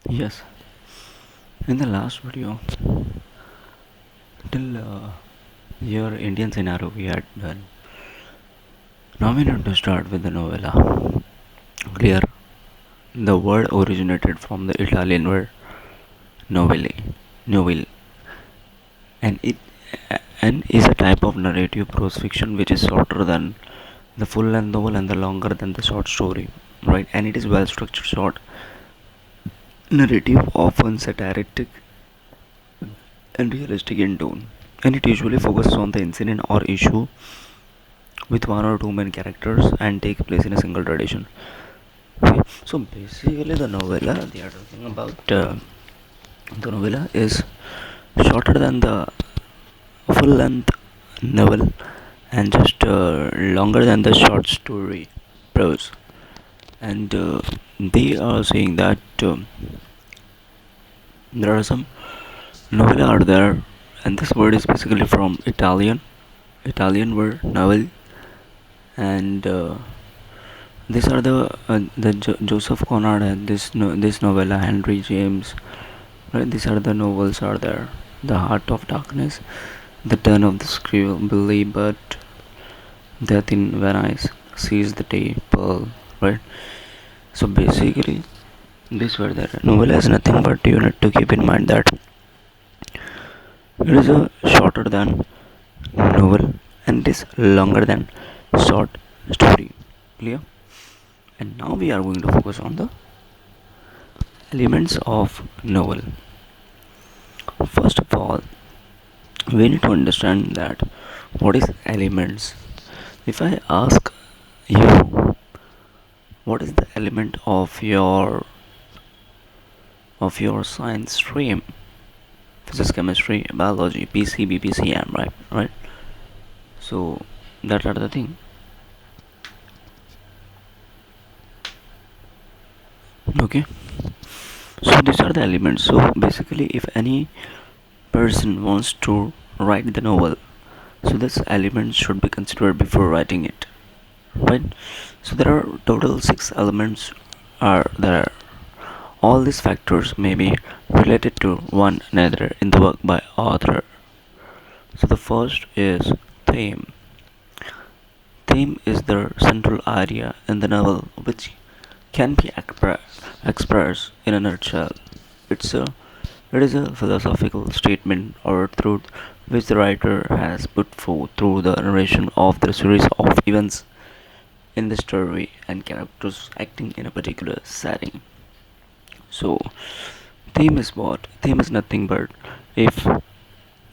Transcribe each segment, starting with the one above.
Yes, in the last video, till your Indian scenario we had done. Now we need to start with the novella. Clear? The word originated from the Italian word novelle, novelle, and it and is a type of narrative prose fiction which is shorter than the full-length novel and the longer than the short story, right? And it is well-structured, short narrative, often satiric and realistic in tone, and it usually focuses on the incident or issue with one or two main characters and take place in a single tradition. Okay, so basically the novella they are talking about, the novella is shorter than the full length novel and just longer than the short story prose. And they are saying that there are some novella out there, and this word is basically from Italian word novel, and these are the Joseph Conrad and this novella, Henry James. Right, these are the novels are there. The Heart of Darkness, The Turn of the Screw, Billy Budd, Death in Venice, Seize the Day, Pearl. Right. So basically, this were there. Novella is nothing but you need to keep in mind that it is a shorter than novel and it is longer than short story. Clear? And now we are going to focus on the elements of novel. First of all, we need to understand that what is elements. If I ask you what is the element of your science stream, physics, chemistry, biology, PCB, PCM, right? So that are the thing. Okay, so these are the elements. So basically, if any person wants to write the novel, so this element should be considered before writing it, right? So there are total 6 elements are there. All these factors may be related to one another in the work by author. So the first is theme. Theme is the central idea in the novel which can be expressed in a nutshell. It's a it is a philosophical statement or truth which the writer has put forth through the narration of the series of events in the story and characters acting in a particular setting. So, theme is what? Theme is nothing but if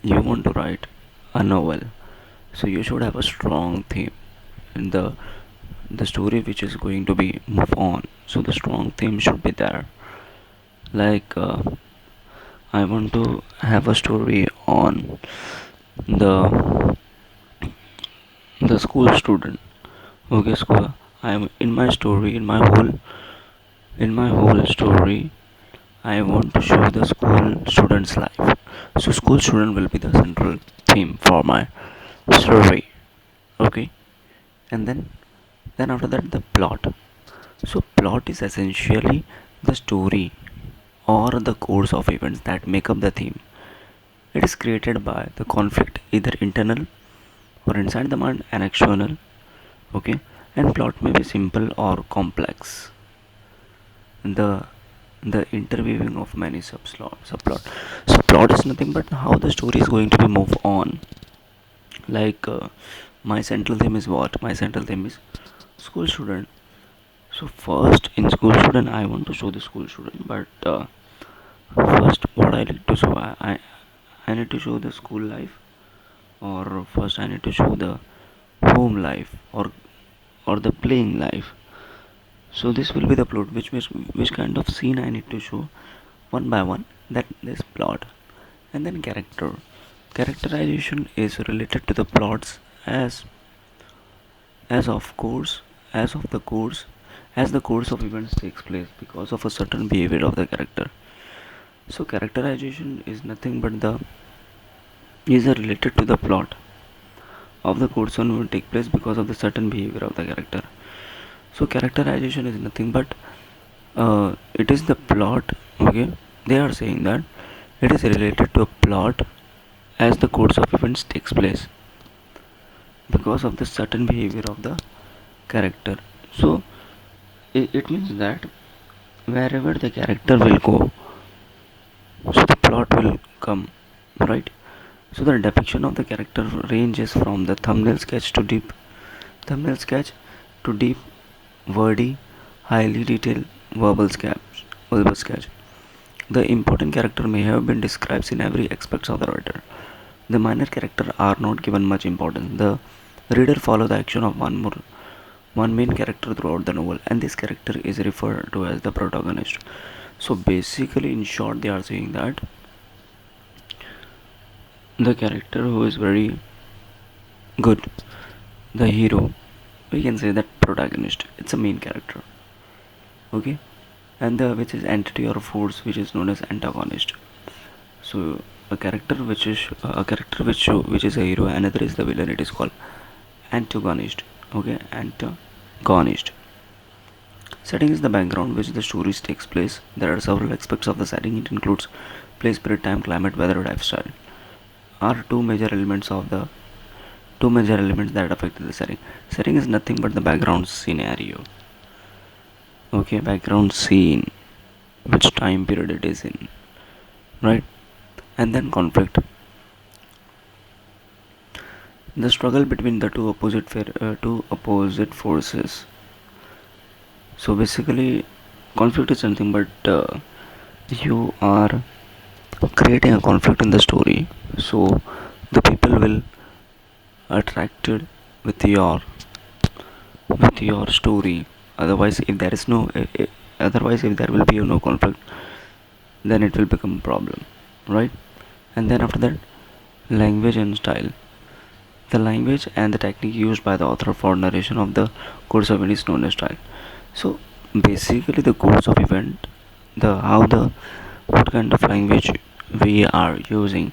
you want to write a novel, so you should have a strong theme in the story which is going to be move on. So the strong theme should be there. Like I want to have a story on the the school student. Okay, school. I am in my story in my whole story. I want to show the school student's life. So school student will be the central theme for my story. Okay, and then after that the plot. So plot is essentially the story or the course of events that make up the theme. It is created by the conflict either internal or inside the mind and external. Okay, and plot may be simple or complex. The the interweaving of many subplot. So plot is nothing but how the story is going to be move on. Like my central theme is what? My central theme is school student. So first in school student, I want to show the school student, but first what I need to show, I need to show the school life, or first I need to show the home life, or the playing life. So this will be the plot, which kind of scene I need to show one by one. That is plot, and then character. Characterization is related to the plots as of course as of the course as the course of events takes place because of a certain behavior of the character. So characterization is nothing but the is related to the plot of the course on will take place because of the certain behavior of the character. So characterization is nothing but it is the plot Okay, they are saying that it is related to a plot as the course of events takes place because of the certain behavior of the character. So it means that wherever the character will go, so the plot will come, right? So the depiction of the character ranges from the thumbnail sketch to deep, wordy, highly detailed verbal sketch. The important character may have been described in every aspect of the writer. The minor characters are not given much importance. The reader follows the action of one main character throughout the novel, and this character is referred to as the protagonist. So basically, in short, they are saying that the character who is very good, the hero, we can say that protagonist, it's a main character, okay, and the which is entity or force which is known as antagonist. So a character which is a hero, another is the villain, it is called antagonist. Okay, antagonist. Setting is the background which the stories takes place. There are several aspects of the setting. It includes place, period, time, climate, weather, lifestyle. Are two major elements that affect the setting. Setting is nothing but the background scenario. Okay, background scene, which time period it is in, right? And then conflict, the struggle between the two opposite forces. So basically, conflict is something but you are creating a conflict in the story, so the people will attracted with your story. Otherwise, if there is no otherwise if there will be no conflict, then it will become a problem, right? And then after that, language and style, the language and the technique used by the author for narration of the course of event is known as style. So basically, the course of event, the how the what kind of language we are using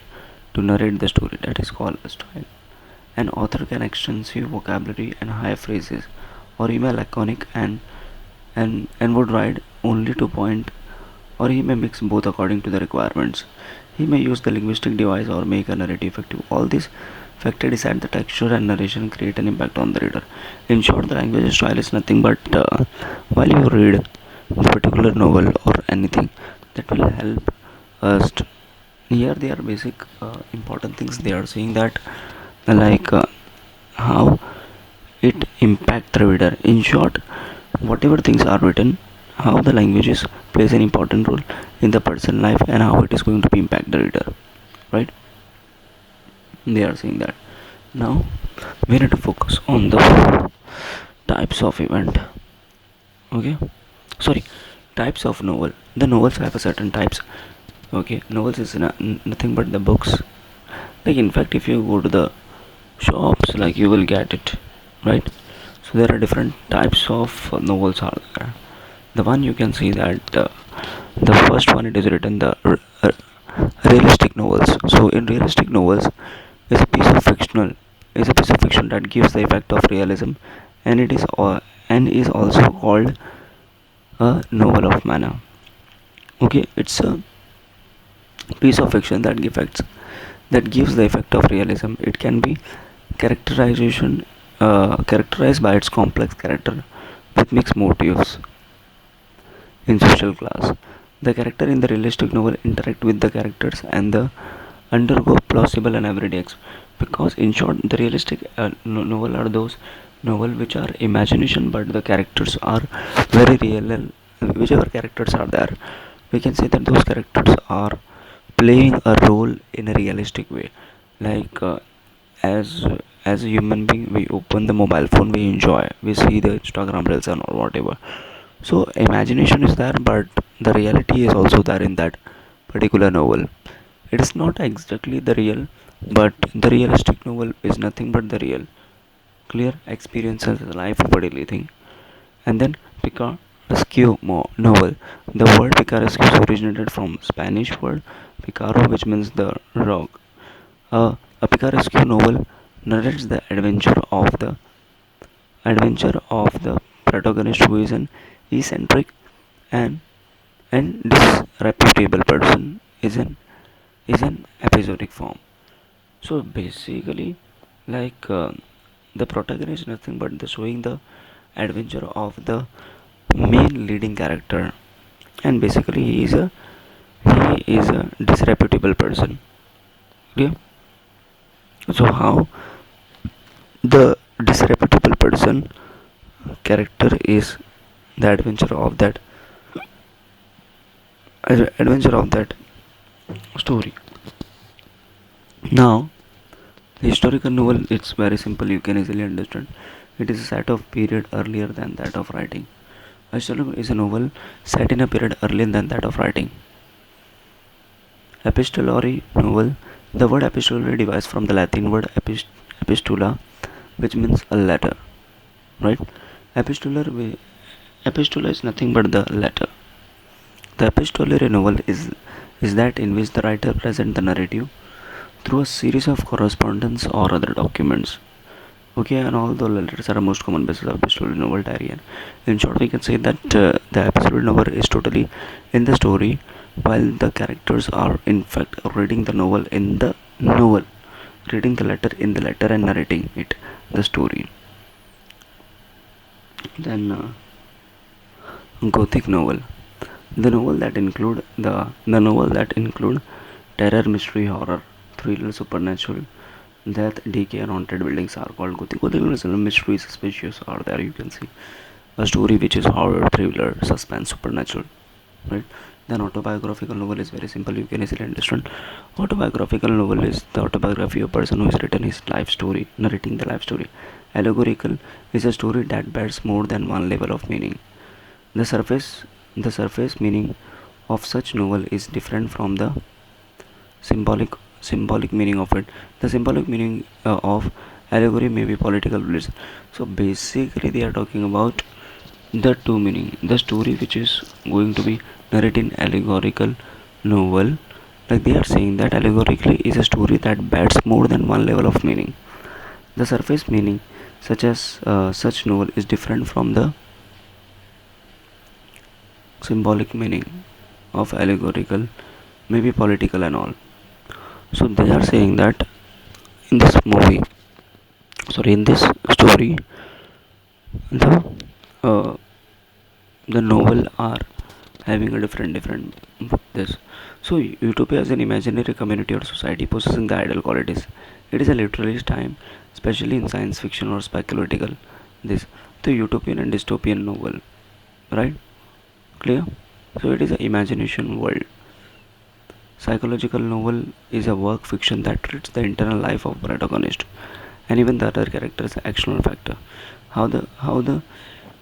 to narrate the story, that is called a style. An author can extensive vocabulary and high phrases, or he may laconic and would write only to point, or he may mix both according to the requirements. He may use the linguistic device or make a narrative effective. All these factors decide the texture and narration create an impact on the reader. In short, the language style is nothing but while you read a particular novel or anything, that will help us. Here, they are basic important things. They are saying that like how it impact the reader. In short, whatever things are written, how the languages plays an important role in the person life and how it is going to be impact the reader, right? They are saying that. Now we need to focus on the types of event. Okay, sorry, types of novel. The novels have a certain types. Okay, novels is nothing but the books. Like in fact, if you go to the shops, like you will get it, right? So there are different types of novels are there. The one you can see that the first one, it is written the realistic novels. So in realistic novels is a piece of fictional is a piece of fiction that gives the effect of realism, and it is and is also called a novel of manner. Okay, it's a piece of fiction that gives the effect of realism. It can be characterized by its complex character with mixed motives in social class. The character in the realistic novel interact with the characters and the undergo plausible and everyday because in short, the realistic novel are those novel which are imagination, but the characters are very real. Whichever characters are there, we can say that those characters are playing a role in a realistic way. Like as as a human being, we open the mobile phone, we enjoy, we see the Instagram reels and or whatever. So imagination is there, but the reality is also there in that particular novel. It is not exactly the real, but the realistic novel is nothing but the real clear experiences life bodily thing. And then picaresque novel, the word picaresque originated from Spanish word picaro, which means the rock. A picaresque novel narrates the adventure of the protagonist, who is an eccentric and and disreputable person is an episodic form. So basically, like the protagonist is nothing but the showing the adventure of the main leading character, and basically he is a disreputable person. Yeah. So how the disreputable person character is the adventure of that story. Now, the historical novel, it's very simple, you can easily understand. It is a set of period earlier than that of writing. A historical is a novel set in a period earlier than that of writing. Epistolary novel. The word epistolary derives from the Latin word epistula, which means a letter. Right? Epistolary epistula is nothing but the letter. The epistolary novel is that in which the writer presents the narrative through a series of correspondence or other documents. Okay, and although letters are a most common basis of epistolary novel Tyrian, in short, we can say that the epistolary novel is totally in the story, while the characters are in fact reading the novel in the novel, reading the letter in the letter and narrating it, the story. Then Gothic novel, the novel that include terror, mystery, horror, thriller, supernatural, death, decay, and haunted buildings are called Gothic. Gothic is mystery, suspicious are there. You can see a story which is horror, thriller, suspense, supernatural, right? Then autobiographical novel is very simple. You can easily understand. Autobiographical novel is the autobiography of a person who has written his life story, narrating the life story. Allegorical is a story that bears more than one level of meaning. The surface the surface meaning of such novel is different from the symbolic meaning of it. The symbolic meaning of allegory may be political religion. So basically they are talking about the two meaning. The story which is going to be narrated in allegorical novel, like they are saying that allegorically is a story that bears more than one level of meaning. The surface meaning such as such novel is different from the symbolic meaning of allegorical, maybe political and all. So they are saying that in this movie, sorry, in this story, the uh, the novel are having a different this. So utopia is an imaginary community or society possessing the ideal qualities. It is a literalist time, especially in science fiction or speculative. This the utopian and dystopian novel, right? Clear? So it is an imagination world. Psychological novel is a work fiction that treats the internal life of protagonist and even the other characters external factor. How the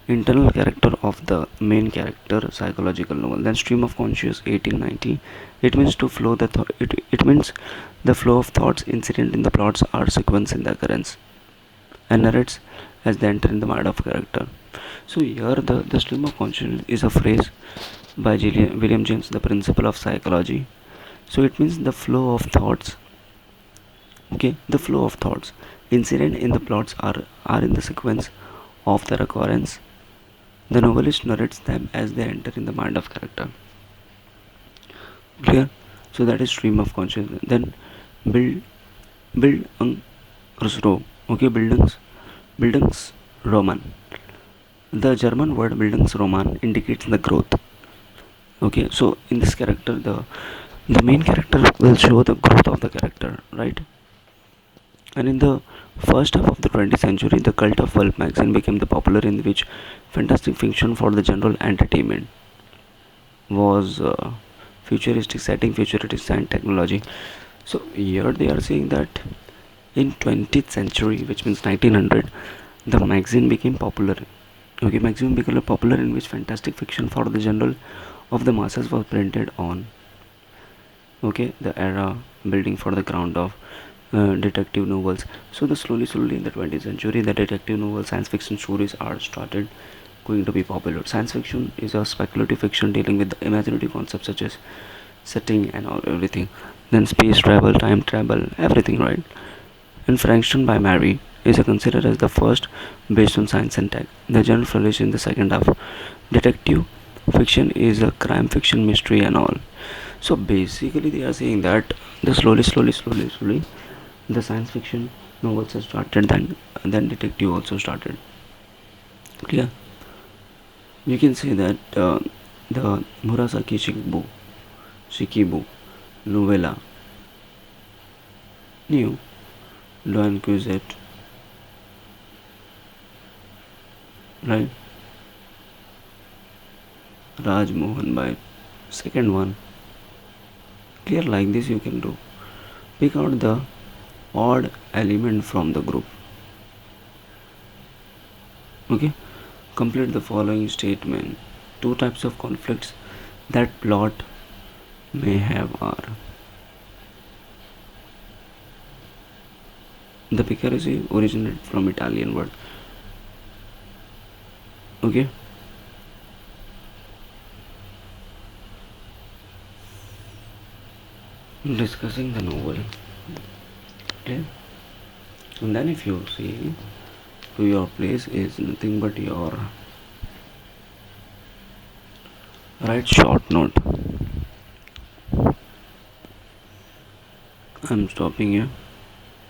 internal character of the main character psychological novel. Then stream of conscious 1890. It means to flow it means the flow of thoughts incident in the plots are sequence in the occurrence and narrates as they enter in the mind of character. So here the stream of consciousness is a phrase by William James, the principle of psychology. So it means the flow of thoughts. Okay, the flow of thoughts. Incident in the plots are in the sequence of their occurrence. The novelist narrates them as they enter in the mind of character. Clear? So that is stream of consciousness. Then build Bildungsroh. Okay, Bildungsroman. The German word Bildungsroman indicates the growth. Okay, so in this character the main character will show the growth of the character, right? And in the first half of the 20th century, the cult of pulp magazine became the popular in which fantastic fiction for the general entertainment was futuristic setting, futuristic science technology. So here they are saying that in 20th century, which means 1900, the magazine became popular. Okay, magazine became popular in which fantastic fiction for the general of the masses was printed on. Okay, the era building for the ground of detective novels. So the slowly in the 20th century, the detective novels, science fiction stories are started going to be popular. Science fiction is a speculative fiction dealing with the imaginative concepts such as setting and all everything. Then space travel, time travel, everything, right? And Frankenstein by Mary is considered as the first based on science and tech. The genre flourished in the second half. Detective fiction is a crime fiction, mystery and all. So basically they are saying that the slowly the science fiction novels have started, then detective also started. Yeah, you can say that the Murasaki Shikibu novella, new L'Inquisite, right? Raj Mohan by second one. Clear, like this you can do. Pick out the odd element from the group. Okay, complete the following statement. Two types of conflicts that plot may have are the piracy originated from Italian word. Okay, discussing the novel. Okay, and then if you see to your place is nothing but your write short note. I'm stopping here.